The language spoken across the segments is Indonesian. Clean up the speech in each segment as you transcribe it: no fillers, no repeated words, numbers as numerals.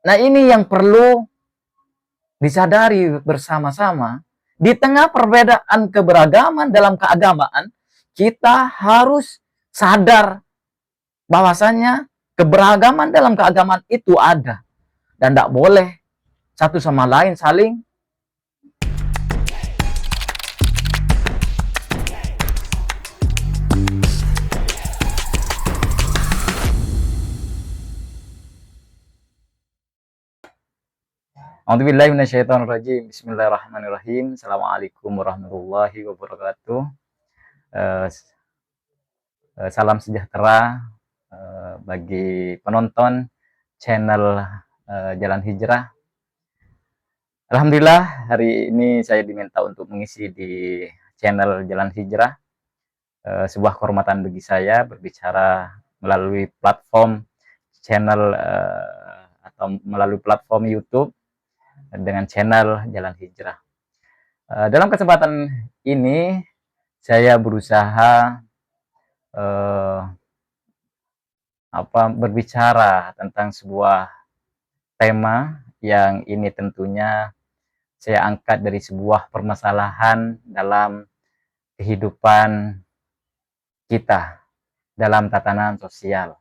Nah, ini yang perlu disadari bersama-sama. Di tengah perbedaan keberagaman dalam keagamaan, kita harus sadar bahwasanya keberagaman dalam keagamaan itu ada. Dan tidak boleh satu sama lain saling A'udzubillahi minasyaitonirrajim. Bismillahirrahmanirrahim. Assalamualaikum warahmatullahi wabarakatuh. Eh, Salam sejahtera bagi penonton channel Jalan Hijrah. Alhamdulillah hari ini saya diminta untuk mengisi di channel Jalan Hijrah. Sebuah kehormatan bagi saya berbicara melalui platform channel atau melalui platform YouTube dengan channel Jalan Hijrah. Dalam kesempatan ini saya berusaha berbicara tentang sebuah tema yang ini tentunya saya angkat dari sebuah permasalahan dalam kehidupan kita dalam tatanan sosial.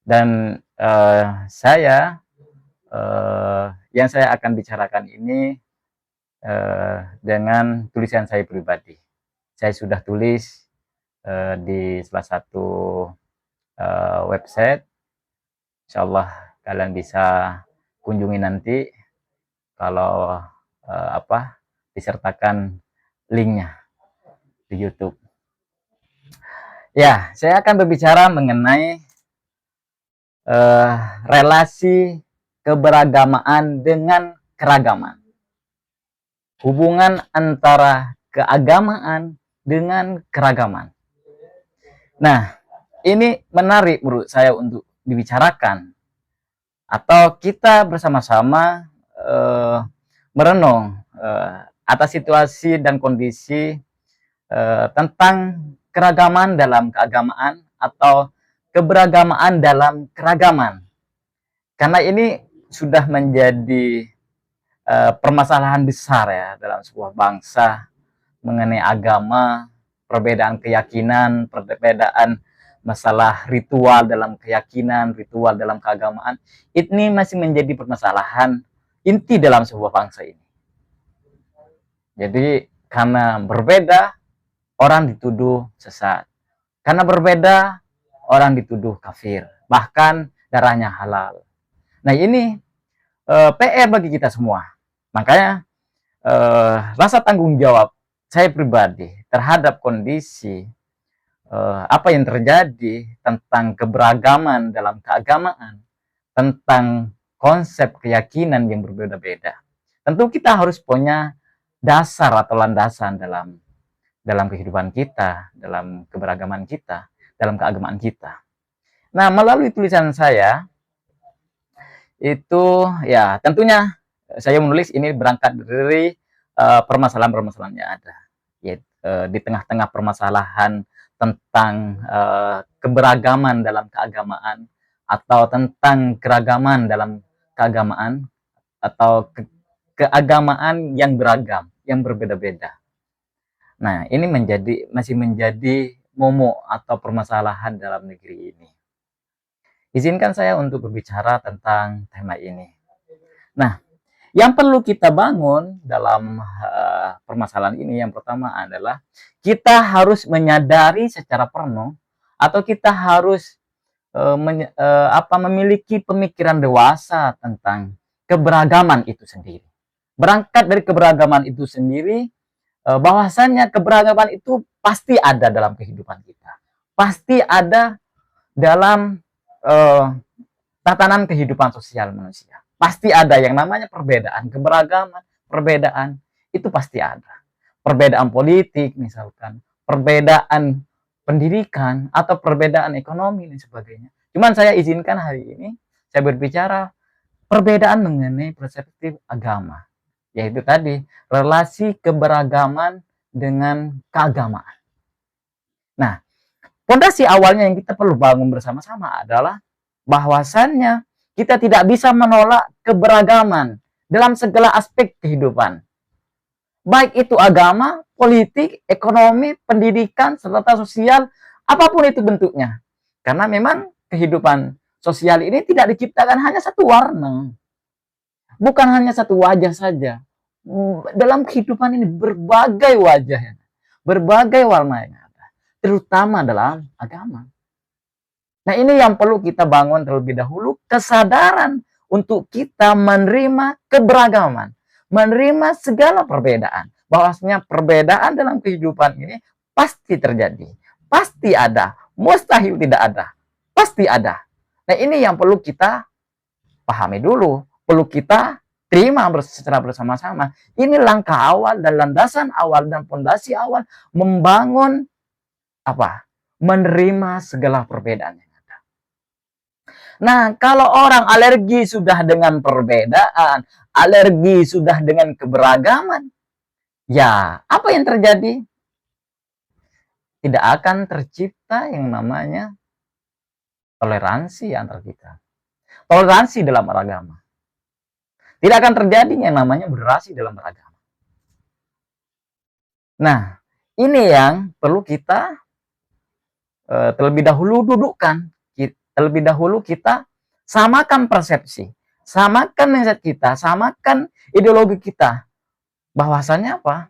Dan yang saya akan bicarakan ini dengan tulisan saya pribadi. Saya sudah tulis di salah satu website. Insyaallah kalian bisa kunjungi nanti kalau disertakan linknya di YouTube. Ya, saya akan berbicara mengenai relasi keberagamaan dengan keragaman. Hubungan antara keagamaan dengan keragaman. Nah, ini menarik menurut saya untuk dibicarakan. Atau kita bersama-sama merenung atas situasi dan kondisi tentang keragaman dalam keagamaan atau keberagamaan dalam keragaman. Karena ini sudah menjadi permasalahan besar ya dalam sebuah bangsa mengenai agama, perbedaan keyakinan, perbedaan masalah ritual dalam keyakinan, ritual dalam keagamaan. Ini masih menjadi permasalahan inti dalam sebuah bangsa ini. Jadi karena berbeda, orang dituduh sesat. Karena berbeda, orang dituduh kafir. Bahkan darahnya halal. Nah ini PR bagi kita semua. Makanya rasa tanggung jawab saya pribadi terhadap kondisi apa yang terjadi tentang keberagaman dalam keagamaan, tentang konsep keyakinan yang berbeda-beda. Tentu kita harus punya dasar atau landasan dalam kehidupan kita, dalam keberagaman kita, dalam keagamaan kita. Nah, melalui tulisan saya itu ya tentunya saya menulis ini berangkat dari permasalahan-permasalahan yang ada. Ya, di tengah-tengah permasalahan tentang keberagaman dalam keagamaan atau tentang keragaman dalam keagamaan atau keagamaan yang beragam, yang berbeda-beda. Nah, ini masih menjadi momok atau permasalahan dalam negeri ini. Izinkan saya untuk berbicara tentang tema ini. Nah, yang perlu kita bangun dalam permasalahan ini yang pertama adalah kita harus menyadari secara penuh atau kita harus memiliki pemikiran dewasa tentang keberagaman itu sendiri. Berangkat dari keberagaman itu sendiri, bahwasannya keberagaman itu pasti ada dalam kehidupan kita. Pasti ada dalam tatanan kehidupan sosial manusia. Pasti ada yang namanya perbedaan, keberagaman, perbedaan itu pasti ada. Perbedaan politik misalkan, perbedaan pendidikan atau perbedaan ekonomi dan sebagainya. Cuman saya izinkan hari ini saya berbicara perbedaan mengenai perspektif agama, yaitu tadi relasi keberagaman dengan keagamaan. Nah, fondasi awalnya yang kita perlu bangun bersama-sama adalah bahwasannya Kita tidak bisa menolak keberagaman dalam segala aspek kehidupan. Baik itu agama, politik, ekonomi, pendidikan, serta sosial, apapun itu bentuknya. Karena memang kehidupan sosial ini tidak diciptakan hanya satu warna. Bukan hanya satu wajah saja. Dalam kehidupan ini berbagai wajah, berbagai warna yang ada, terutama dalam agama. Nah, ini yang perlu kita bangun terlebih dahulu, kesadaran untuk kita menerima keberagaman, menerima segala perbedaan. Bahwasanya perbedaan dalam kehidupan ini pasti terjadi, pasti ada, mustahil tidak ada, pasti ada. Nah, ini yang perlu kita pahami dulu, perlu kita terima secara bersama-sama. Ini langkah awal dan landasan awal dan fondasi awal membangun apa? Menerima segala perbedaan. Nah, kalau orang alergi sudah dengan perbedaan, alergi sudah dengan keberagaman, ya apa yang terjadi? Tidak akan tercipta yang namanya toleransi antar kita. Toleransi dalam beragama. Tidak akan terjadi yang namanya moderasi dalam beragama. Nah, ini yang perlu kita terlebih dahulu dudukkan. Terlebih dahulu kita samakan persepsi, samakan mindset kita, samakan ideologi kita. Bahwasannya apa?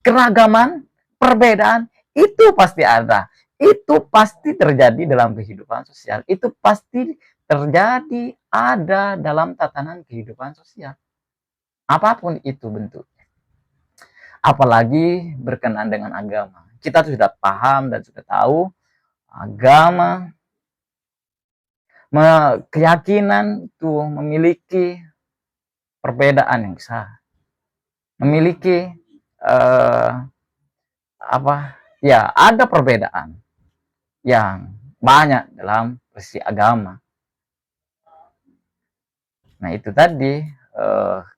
Keragaman, perbedaan itu pasti ada. Itu pasti terjadi dalam kehidupan sosial. Itu pasti terjadi ada dalam tatanan kehidupan sosial. Apapun itu bentuknya. Apalagi berkenaan dengan agama. Kita sudah paham dan sudah tahu agama, keyakinan itu memiliki perbedaan yang besar, memiliki ada perbedaan yang banyak dalam peristiwa agama. Nah, itu tadi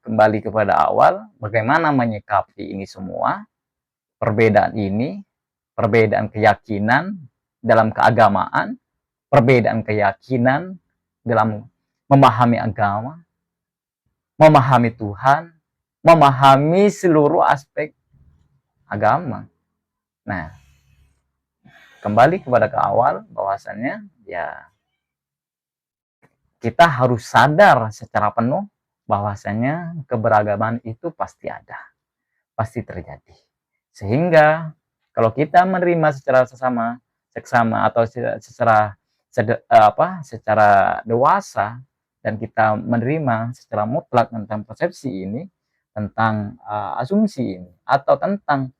kembali kepada awal, bagaimana menyikapi ini semua, perbedaan ini, perbedaan keyakinan dalam keagamaan, perbedaan keyakinan dalam memahami agama, memahami Tuhan, memahami seluruh aspek agama. Nah, kembali kepada ke awal, bahwasannya ya kita harus sadar secara penuh bahwasannya keberagaman itu pasti ada, pasti terjadi. Sehingga kalau kita menerima secara seksama atau secara dewasa, dan kita menerima secara mutlak tentang persepsi ini, tentang asumsi ini, atau tentang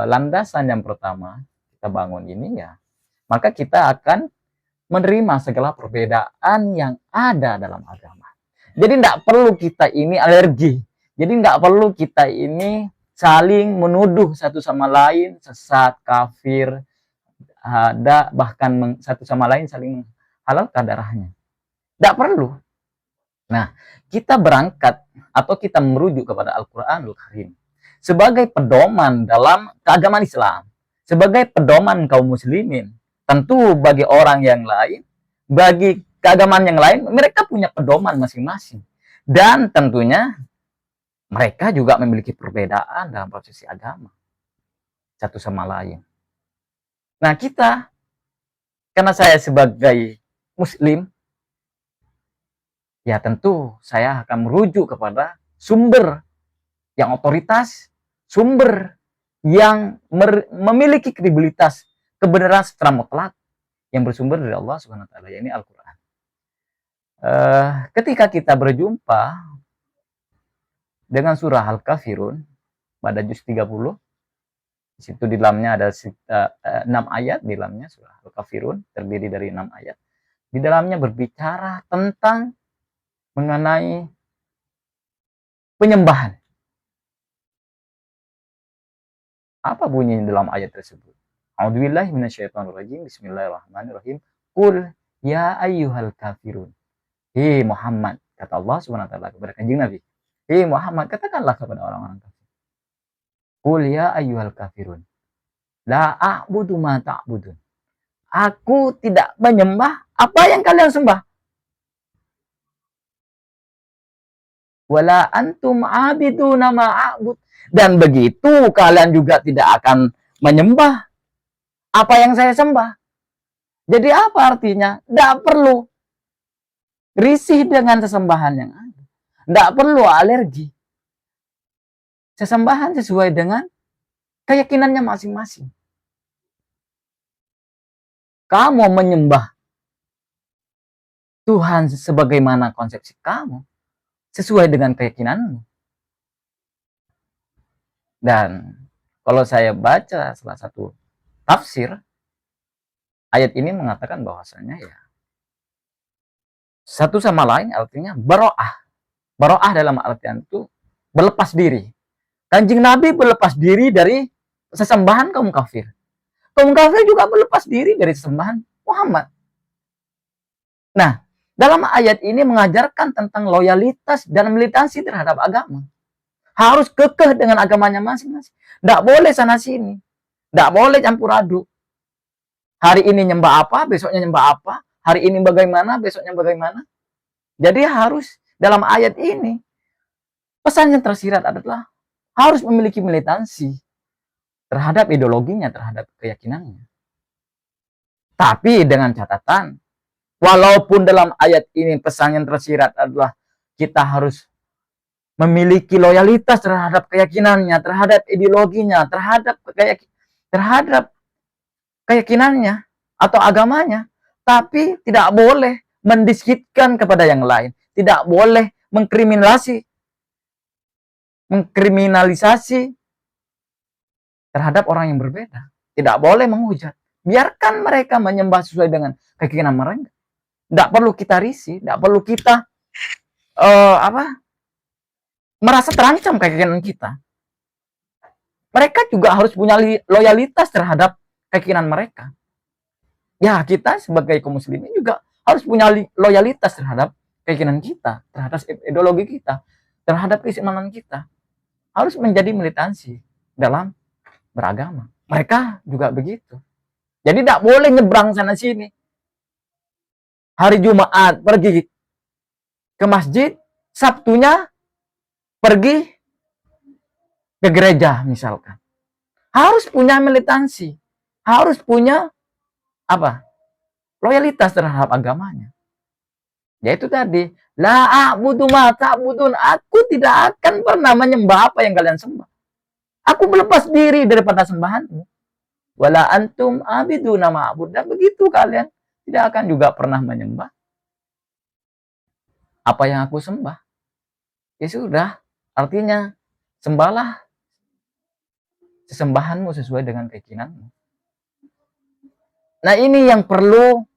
landasan yang pertama kita bangun ini, ya maka kita akan menerima segala perbedaan yang ada dalam agama. Jadi tidak perlu kita ini alergi, jadi tidak perlu kita ini saling menuduh satu sama lain sesat, kafir, ada, bahkan satu sama lain saling menghalalkan darahnya. Tidak perlu. Nah, kita berangkat atau kita merujuk kepada Al-Quranul Karim sebagai pedoman dalam keagamaan Islam, sebagai pedoman kaum muslimin. Tentu bagi orang yang lain, bagi keagamaan yang lain, mereka punya pedoman masing-masing. Dan tentunya mereka juga memiliki perbedaan dalam prosesi agama satu sama lain. Nah, kita, karena saya sebagai muslim, ya tentu saya akan merujuk kepada sumber yang otoritas, sumber yang memiliki kredibilitas, kebenaran secara mutlak yang bersumber dari Allah Subhanahu wa taala, yakni Al-Qur'an. Ketika kita berjumpa dengan surah Al-Kafirun pada juz 30, di situ di dalamnya ada 6 ayat, di dalamnya surah Al-Kafirun terdiri dari 6 ayat. Di dalamnya berbicara tentang mengenai penyembahan. Apa bunyi dalam ayat tersebut? A'udzubillahi minasyaitonirrajim. Bismillahirrahmanirrahim. Qul ya ayyuhal kafirun. Hei Muhammad, kata Allah Subhanahu wa taala kepada Kanjeng Nabi. Hei Muhammad, katakanlah kepada orang-orang kafir. Qul ya ayyuhal kafirun. La a'budu ma ta'budun. Aku tidak menyembah apa yang kalian sembah. Wala antum abiduna ma'abud. Dan begitu kalian juga tidak akan menyembah apa yang saya sembah. Jadi apa artinya? Tidak perlu risih dengan sesembahan yang ada. Tidak perlu alergi. Sesembahan sesuai dengan keyakinannya masing-masing. Kamu menyembah Tuhan sebagaimana konsepsi kamu, sesuai dengan keyakinanmu. Dan kalau saya baca salah satu tafsir, ayat ini mengatakan bahwasanya ya satu sama lain artinya baro'ah. Baro'ah dalam artian itu berlepas diri. Kanjeng Nabi berlepas diri dari sesembahan kaum kafir. Kaum kafir juga berlepas diri dari sesembahan Muhammad. Nah, dalam ayat ini mengajarkan tentang loyalitas dan militansi terhadap agama. Harus kekeh dengan agamanya masing-masing. Tidak boleh sana sini. Tidak boleh campur aduk. Hari ini nyembah apa, besoknya nyembah apa. Hari ini bagaimana, besoknya bagaimana. Jadi harus dalam ayat ini, pesan yang tersirat adalah harus memiliki militansi terhadap ideologinya, terhadap keyakinannya. Tapi dengan catatan, walaupun dalam ayat ini pesan yang tersirat adalah kita harus memiliki loyalitas terhadap keyakinannya, terhadap ideologinya, terhadap keyakinannya atau agamanya, tapi tidak boleh mendiskreditkan kepada yang lain, tidak boleh mengkriminalisasi terhadap orang yang berbeda, tidak boleh menghujat. Biarkan mereka menyembah sesuai dengan keyakinan mereka. Tidak perlu kita risih, tidak perlu kita merasa terancam keyakinan kita. Mereka juga harus punya loyalitas terhadap keyakinan mereka. Ya, kita sebagai kaum muslimin juga harus punya loyalitas terhadap keyakinan kita, terhadap ideologi kita, terhadap keimanan kita. Harus menjadi militansi dalam beragama. Mereka juga begitu. Jadi tidak boleh nyebrang sana sini. Hari Jumat pergi ke masjid, Sabtunya pergi ke gereja misalkan. Harus punya militansi, harus punya loyalitas terhadap agamanya. Yaitu tadi, la a'budu ma ta'budun, aku tidak akan pernah menyembah apa yang kalian sembah. Aku berlepas diri daripada sembahanmu. Wala antum abiduna ma'abud. Dan begitu kalian tidak akan juga pernah menyembah apa yang aku sembah. Ya sudah, artinya sembahlah sesembahanmu sesuai dengan keyakinanmu. Nah, ini yang perlu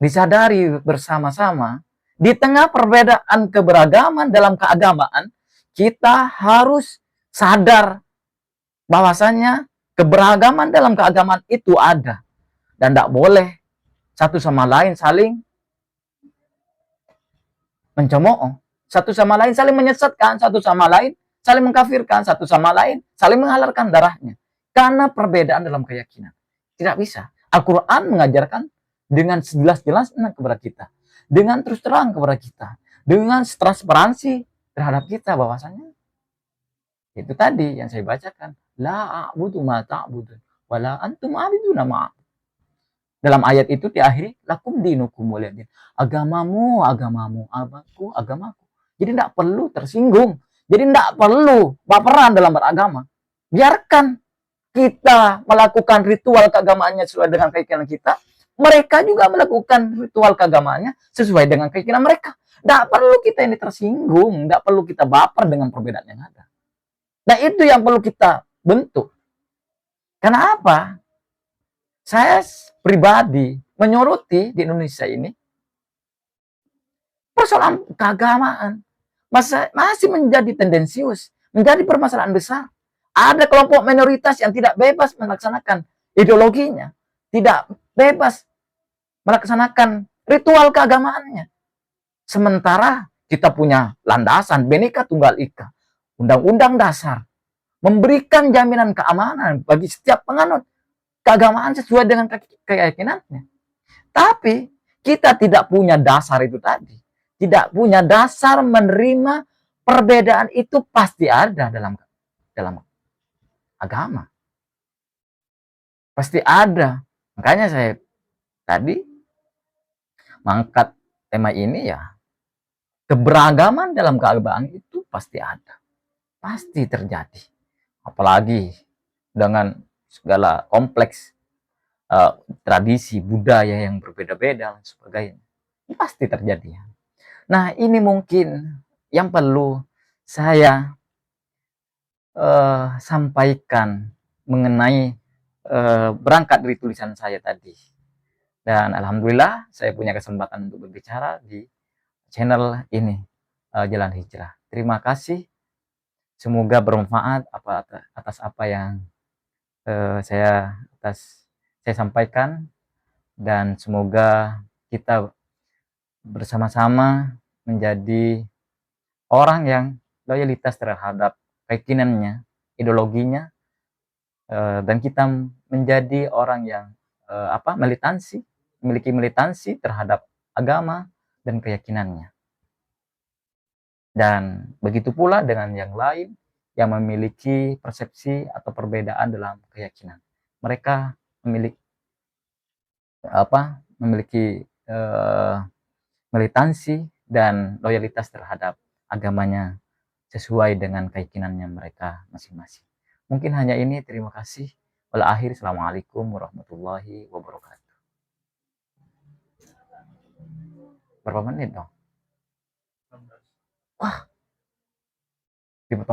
disadari bersama-sama. Di tengah perbedaan keberagaman dalam keagamaan, kita harus sadar bahwasanya keberagaman dalam keagamaan itu ada. Dan tidak boleh satu sama lain saling mencemooh, satu sama lain saling menyesatkan, satu sama lain saling mengkafirkan, satu sama lain saling menghalalkan darahnya. Karena perbedaan dalam keyakinan. Tidak bisa. Al-Quran mengajarkan dengan sejelas-jelasnya kepada kita. Dengan terus terang kepada kita. Dengan transparansi terhadap kita bahwasanya itu tadi yang saya bacakan. La a'budu ma ta'budun. Wala antum a'biduna ma'abud. Dalam ayat itu diakhiri, lakum dinukum waliyadin. Agamamu, agamaku, agamaku. Jadi tidak perlu tersinggung. Jadi tidak perlu baperan dalam beragama. Biarkan kita melakukan ritual keagamaannya sesuai dengan keyakinan kita. Mereka juga melakukan ritual keagamaannya sesuai dengan keyakinan mereka. Tidak perlu kita ini tersinggung. Tidak perlu kita baper dengan perbedaan yang ada. Nah, itu yang perlu kita bentuk. Kenapa? Saya pribadi menyoroti di Indonesia ini persoalan keagamaan masih menjadi tendensius, menjadi permasalahan besar. Ada kelompok minoritas yang tidak bebas melaksanakan ideologinya, tidak bebas melaksanakan ritual keagamaannya. Sementara kita punya landasan Bhinneka Tunggal Ika, Undang-Undang Dasar, memberikan jaminan keamanan bagi setiap penganut keagamaan sesuai dengan keyakinannya. Tapi kita tidak punya dasar itu tadi. Tidak punya dasar menerima perbedaan itu pasti ada dalam agama, pasti ada. Makanya saya tadi mengangkat tema ini ya, keberagaman dalam keagamaan itu pasti ada, pasti terjadi. Apalagi dengan segala kompleks tradisi budaya yang berbeda-beda dan sebagainya, pasti terjadi. Nah, ini mungkin yang perlu saya sampaikan mengenai berangkat dari tulisan saya tadi. Dan alhamdulillah saya punya kesempatan untuk berbicara di channel ini, Jalan Hijrah. Terima kasih. Semoga bermanfaat atas apa yang saya sampaikan, dan semoga kita bersama-sama menjadi orang yang loyalitas terhadap keyakinannya, ideologinya, dan kita menjadi orang yang memiliki militansi terhadap agama dan keyakinannya. Dan begitu pula dengan yang lain yang memiliki persepsi atau perbedaan dalam keyakinan. Mereka memiliki militansi dan loyalitas terhadap agamanya sesuai dengan keyakinannya mereka masing-masing. Mungkin hanya ini, terima kasih. Wal akhir, assalamualaikum warahmatullahi wabarakatuh. Berapa menit dong? Wah, dipotong.